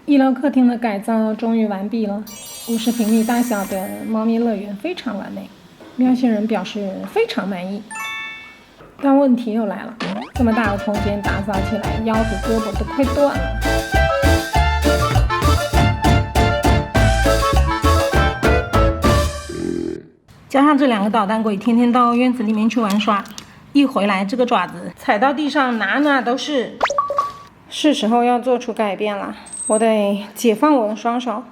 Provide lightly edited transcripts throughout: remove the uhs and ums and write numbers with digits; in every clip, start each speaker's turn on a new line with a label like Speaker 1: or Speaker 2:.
Speaker 1: 一楼客厅的改造终于完毕了，50平米大小的猫咪乐园非常完美，喵星人表示非常满意。但问题又来了，这么大的空间打扫起来，腰和胳膊都快断了。加上这2个捣蛋鬼天天到院子里面去玩耍，一回来这个爪子踩到地上哪哪都是。是时候要做出改变了，我得解放我的双手。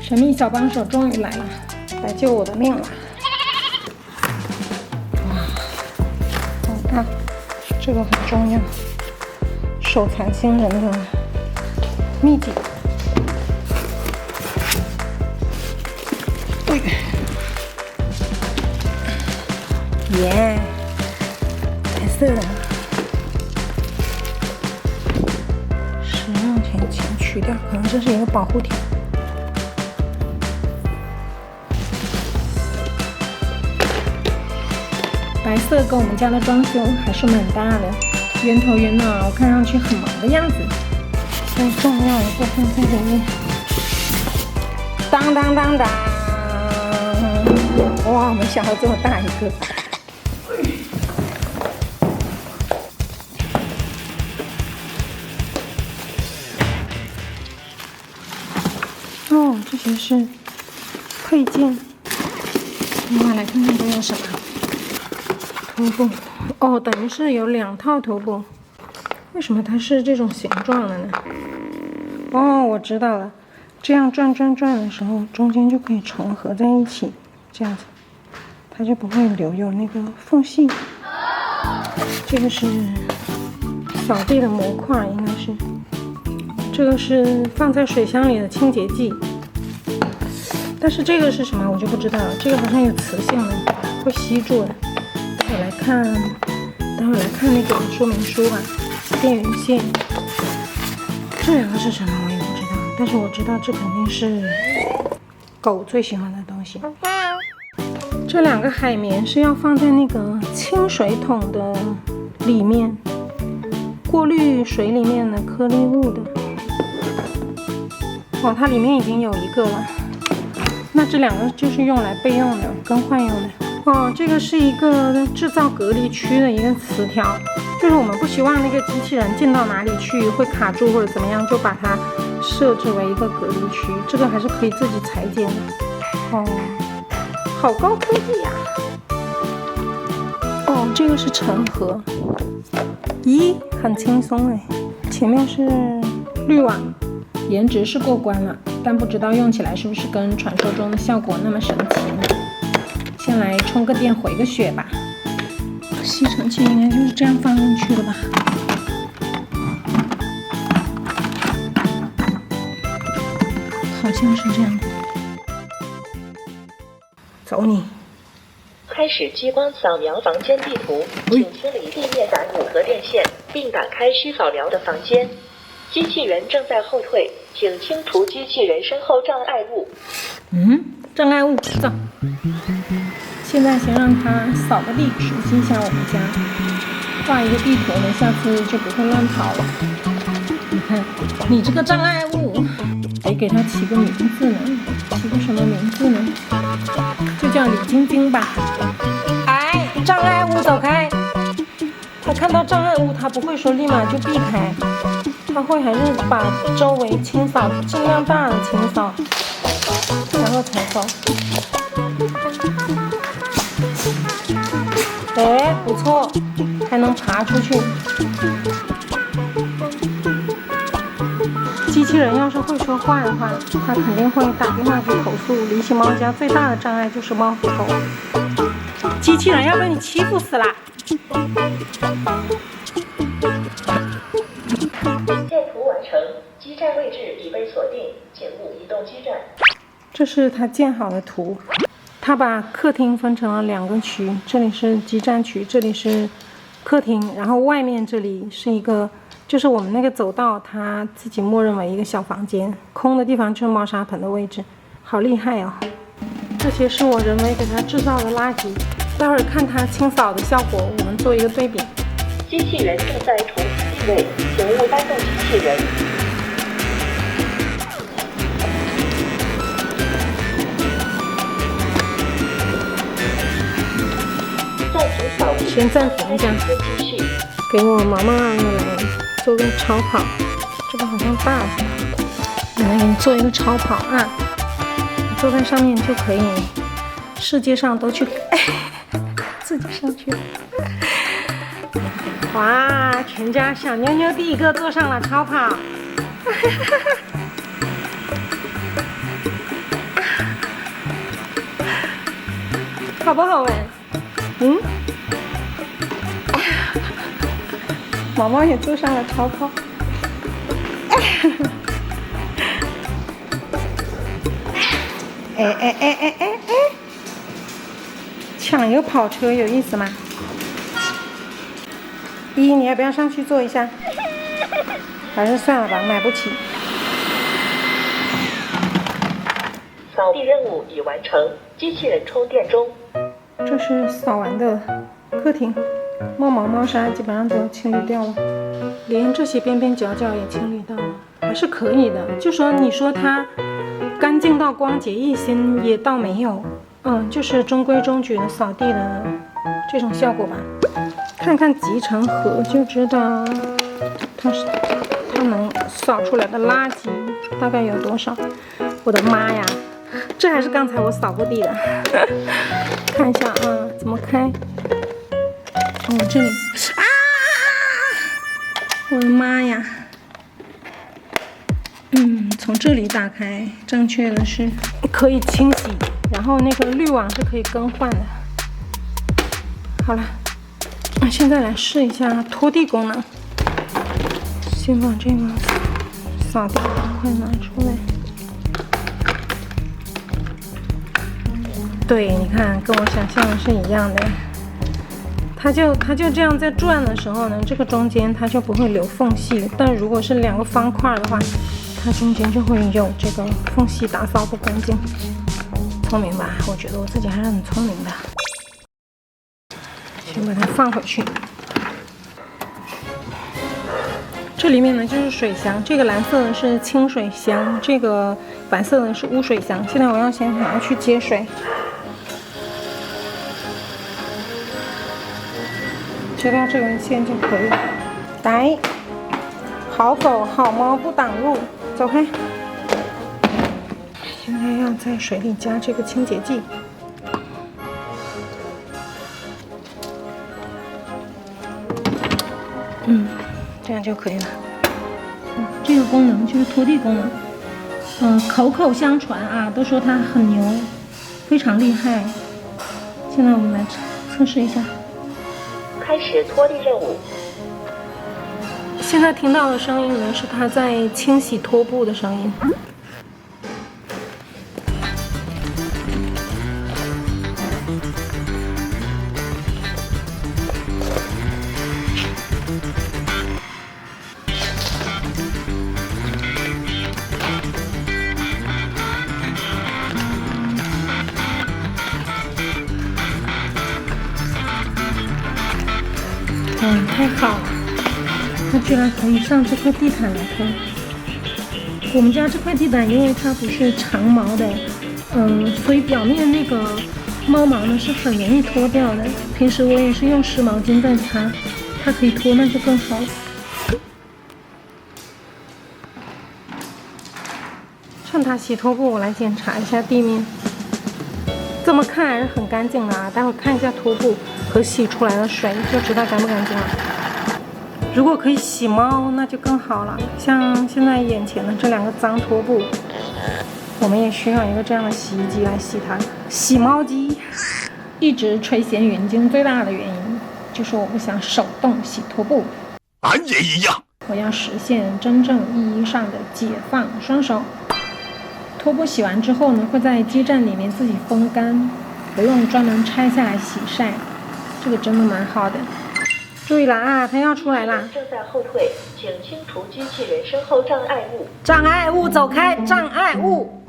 Speaker 1: 神秘小帮手终于来了，来救我的命了！哇，好大，这个很重要，手残星人的秘籍。耶，白色的，使用前取掉，可能这是一个保护条。白色跟我们家的装修还是蛮搭的，圆头圆脑，看上去很萌的样子。最重要的部分在里面。当当当当！哇，没想到这么大一个。哦，这些是配件。我们来看看都有什么。头部，哦，等于是有2套头部。为什么它是这种形状的呢？哦，我知道了，这样转的时候，中间就可以重合在一起，这样子，它就不会留有那个缝隙。这个是扫地的模块，应该是。这个是放在水箱里的清洁剂，但是这个是什么我就不知道了。这个好像有磁性的，会吸住的。待会来看那个说明书吧。电源线，这2个是什么我也不知道，但是我知道这肯定是狗最喜欢的东西。这2个海绵是要放在那个清水桶的里面，过滤水里面的颗粒物的。哦，它里面已经有1个了，那这2个就是用来备用的，更换用的。哦，这个是一个制造隔离区的一个磁条，就是我们不希望那个机器人进到哪里去会卡住或者怎么样，就把它设置为一个隔离区。这个还是可以自己裁剪的。哦，好高科技呀！哦，这个是成盒。咦，很轻松哎。前面是滤网，颜值是过关了，但不知道用起来是不是跟传说中的效果那么神奇呢？先来充个电回个血吧。吸尘器应该就是这样放进去的吧。好像是这样的。走你。
Speaker 2: 开始激光扫描房间地图，请清理地面感应和电线，并打开需扫描的房间。机器人正在后退，请清除机器人身后障碍物。
Speaker 1: 障碍物，走。现在先让它扫个地，熟悉一下我们家，画一个地图呢，下次就不会乱跑了。你看，你这个障碍物，得给它起个名字呢，起个什么名字呢？就叫李晶晶吧。哎，障碍物走开！它看到障碍物，它不会说立马就避开，它会还是把周围清扫，尽量大的清扫，然后才走。哎，不错，还能爬出去。机器人要是会说话的话，它肯定会打电话去投诉。离奇猫家最大的障碍就是猫和狗。机器人要被你欺负死啦！
Speaker 2: 建图完成，基站位置已被锁定，请勿移动基站。
Speaker 1: 这是他建好的图。他把客厅分成了2个区，这里是基站区，这里是客厅，然后外面这里是一个，就是我们那个走道，他自己默认为一个小房间，空的地方就是猫砂盆的位置。好厉害哦！这些是我人为给它制造的垃圾，待会儿看它清扫的效果，我们做一个对比。
Speaker 2: 机器人正在重新定位，请勿搬动机器人。暂停扫地。
Speaker 1: 先暂停一下，
Speaker 2: 继续。
Speaker 1: 给我毛毛来做个超跑，这个好像大了，我来给你做一个超跑啊！你坐在上面就可以，世界上都去，自己上去。哇，全家小妞妞第一个坐上了超跑，好不好玩？嗯？毛毛也坐上了超跑，哎！抢一个跑车有意思吗？你要不要上去坐一下？还是算了吧，买不起。
Speaker 2: 扫地任务已完成，机器人充电中。
Speaker 1: 这是扫完的客厅，毛毛砂基本上都清理掉了，连这些边边角角也清理到了，还是可以的。就说你说它干净到光洁一新也倒没有，就是中规中矩的扫地的这种效果吧。看看集成盒就知道它能扫出来的垃圾大概有多少。我的妈呀，这还是刚才我扫过地的。看一下啊，怎么开？这里啊！我的妈呀！从这里打开，正确的是可以清洗，然后那个滤网是可以更换的。好了，现在来试一下拖地功能。先把这个扫地块拿出来。对，你看，跟我想象的是一样的。它就这样在转的时候呢，这个中间它就不会留缝隙。但如果是两个方块的话，它中间就会有这个缝隙，打扫不干净。聪明吧？我觉得我自己还是很聪明的。先把它放回去。这里面呢就是水箱，这个蓝色的是清水箱，这个白色的是污水箱。现在我要先拿去接水。接掉这根线就可以了。来，好狗好猫不挡路，走开。现在要在水里加这个清洁剂。这样就可以了。这个功能就是拖地功能。口口相传啊，都说它很牛，非常厉害。现在我们来测试一下。
Speaker 2: 开始拖地任务。
Speaker 1: 现在听到的声音呢，是它在清洗拖布的声音。太好了，它居然可以上这块地毯来拖。我们家这块地毯因为它不是长毛的，所以表面那个猫毛呢是很容易脱掉的。平时我也是用湿毛巾在擦，它可以脱那就更好了。趁它洗拖布，我来检查一下地面。这么看还是很干净的啊，待会看一下拖布和洗出来的水就知道干不干净了。如果可以洗猫，那就更好了。像现在眼前的这两个脏拖布，我们也需要一个这样的洗衣机来洗它。洗猫机一直垂涎云京最大的原因，就是我不想手动洗拖布。
Speaker 3: 俺也一样。
Speaker 1: 我要实现真正意义上的解放双手。拖布洗完之后呢，会在基站里面自己风干，不用专门拆下来洗晒，这个真的蛮好的。注意了啊，它要出来啦！
Speaker 2: 正在后退，请清除机器人身后障碍物。
Speaker 1: 障碍物走开，障碍物！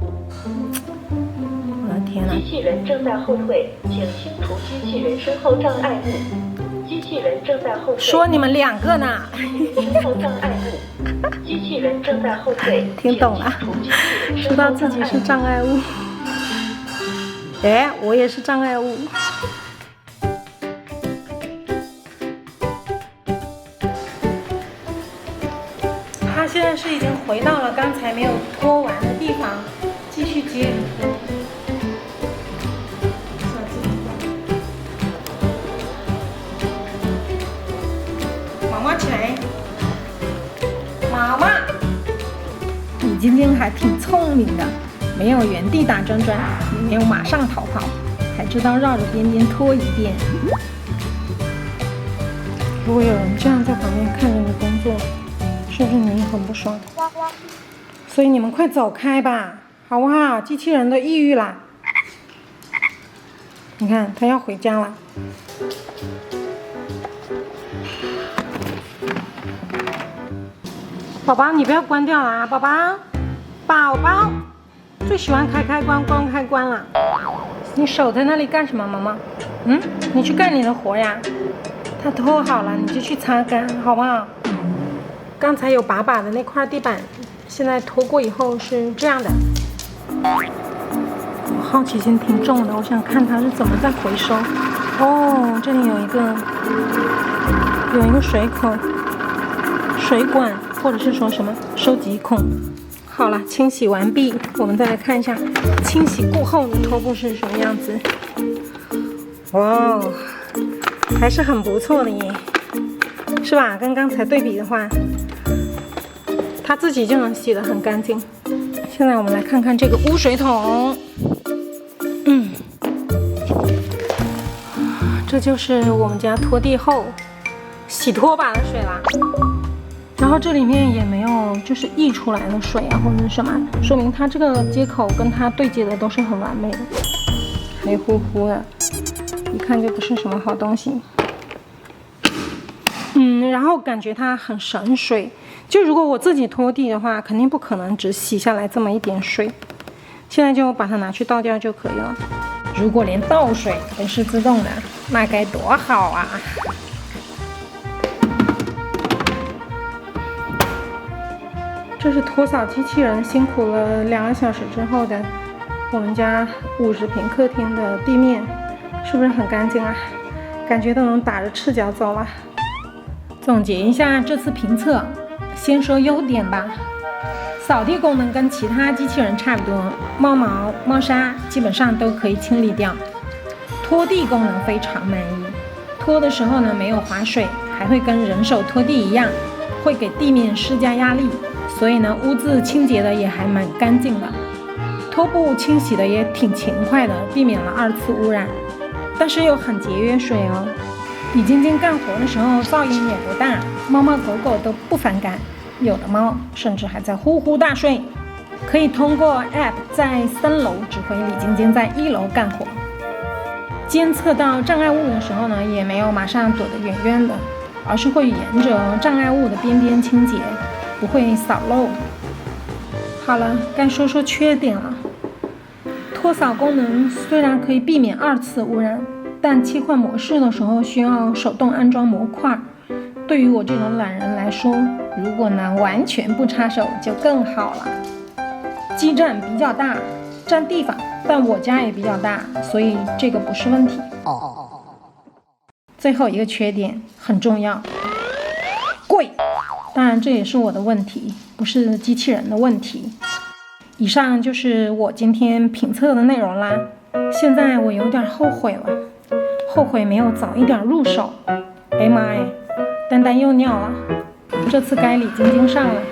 Speaker 1: 天哪！
Speaker 2: 机器人正在后退，请清除机器人身后障碍物。机器人正在后退。
Speaker 1: 说你们2个呢。
Speaker 2: 身后障碍物。机器人正在后退。
Speaker 1: 听懂了，知道自己是障碍物。哎，我也是障碍物。他现在是已经回到了刚才没有拖完的地方，继续接。毛毛起来，毛毛。李晶晶还挺聪明的，没有原地打转转，也没有马上逃跑，还知道绕着边边拖一遍。如果有人这样在旁边看着你工作，是不是你很不爽？所以你们快走开吧，好不好？机器人都抑郁啦。你看，他要回家了。宝宝，你不要关掉啊，宝宝，宝宝最喜欢开关关开关了。你手在那里干什么，毛毛？你去干你的活呀。它拖好了，你就去擦干，好不好？刚才有把把的那块地板，现在拖过以后是这样的。我好奇心挺重的，我想看它是怎么在回收。哦，这里有一个水口、水管，或者是说什么收集孔。好了，清洗完毕，我们再来看一下清洗过后的拖布是什么样子。哇，还是很不错的耶，是吧？跟刚才对比的话，它自己就能洗得很干净。现在我们来看看这个污水桶，这就是我们家拖地后洗拖把的水啦。然后这里面也没有就是溢出来的水啊，或者是什么，说明它这个接口跟它对接的都是很完美的，黑乎乎的，一看就不是什么好东西。然后感觉它很省水，就如果我自己拖地的话，肯定不可能只洗下来这么一点水，现在就把它拿去倒掉就可以了。如果连倒水都是自动的，那该多好啊！这是拖扫机器人辛苦了2个小时之后的我们家50平客厅的地面，是不是很干净啊？感觉都能打着赤脚走了。总结一下这次评测，先说优点吧。扫地功能跟其他机器人差不多，猫毛、猫砂基本上都可以清理掉。拖地功能非常满意，拖的时候呢没有划水，还会跟人手拖地一样，会给地面施加压力，所以呢污渍清洁的也还蛮干净的。拖布清洗的也挺勤快的，避免了2次污染，但是又很节约水哦。李晶晶干活的时候噪音也不大，猫猫狗狗都不反感，有的猫甚至还在呼呼大睡。可以通过 App 在3楼指挥李晶晶在1楼干活。监测到障碍物的时候呢，也没有马上躲得远远的，而是会沿着障碍物的边边清洁，不会扫漏。好了，该说说缺点了。拖扫功能虽然可以避免2次污染，但切换模式的时候需要手动安装模块，对于我这种懒人来说，如果能完全不插手就更好了。基站比较大，占地方，但我家也比较大，所以这个不是问题。最后一个缺点很重要，贵。当然这也是我的问题，不是机器人的问题。以上就是我今天评测的内容啦。现在我有点后悔了，后悔没有早一点入手。哎妈呀，丹丹又尿了，这次该李晶晶上了。